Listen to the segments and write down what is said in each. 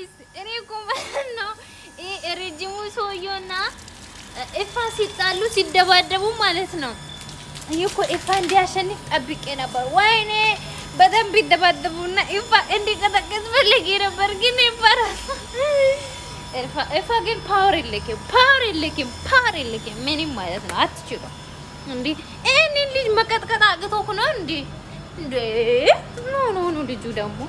ጋይስ እኔ እኮ ማለት ነው ረጅሙ ሰውዬውና ኤፋ ሲጣሉ ሲደባደቡ ማለት ነው። እኔ እኮ ኤፋ እንዲያሸንፍ ጠብቄ ነበር። ወይኔ በደንብ ይደባደቡና ኤፋ እንዲቀጠቅጥ ፈልጌ ነበር። ግን ኤፋ ግን ፓወር የለኝም ምንም ማለት ነው። አትችሉም እንዴ? እኔን ልጅ መቀጥቀጥ አቅቶክ ነው እንዴ? ኖ ልጁ ደግሞ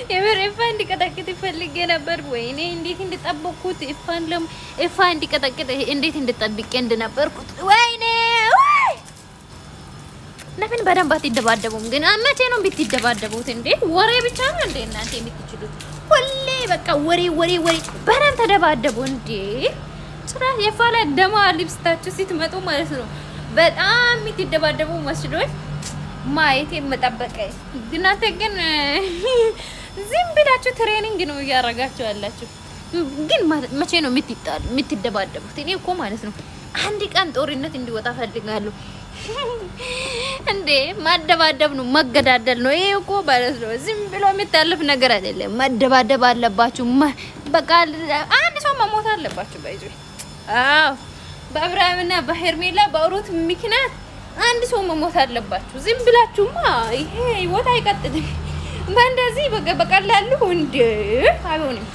የምር ኤፋ እንዲቀጠቅጥ ይፈልጌ ነበር። ወይኔ እንዴት እንድጠበቅኩት ኤፋ እንዲቀጠቅጥ እንዴት እንድጠብቄ እንደነበርኩት። ወይኔ ለምን በደንብ አትደባደቡም? ግን መቼ ነው ብትደባደቡት እንዴ? ወሬ ብቻ ነው እንዴ እናንተ የምትችሉት? ሁሌ በቃ ወሬ በደንብ ተደባደቡ እንዴ። ጭራሽ ኤፋ ላይ ደማ ልብስታችሁ ስትመጡ ማለት ነው በጣም የምትደባደቡ መስሎኝ ማየት የምጠበቀ። እናንተ ግን ዝም ብላችሁ ትሬኒንግ ነው እያደረጋችሁ ያላችሁ። ግን መቼ ነው የምትደባደቡት? እኔ እኮ ማለት ነው አንድ ቀን ጦርነት እንዲወጣ ፈልጋለሁ እንዴ። ማደባደብ ነው መገዳደል ነው ይሄ እኮ ማለት ነው። ዝም ብሎ የሚታለፍ ነገር አይደለም። መደባደብ አለባችሁ። በቃ አንድ ሰው መሞት አለባችሁ። ባይዙ አዎ፣ በአብርሃምና በሄርሜላ በሩት ምክንያት አንድ ሰው መሞት አለባችሁ። ዝም ብላችሁማ ይሄ ህይወት አይቀጥልም። በእንደዚህ በቀላሉ እንዴ አይሆንም።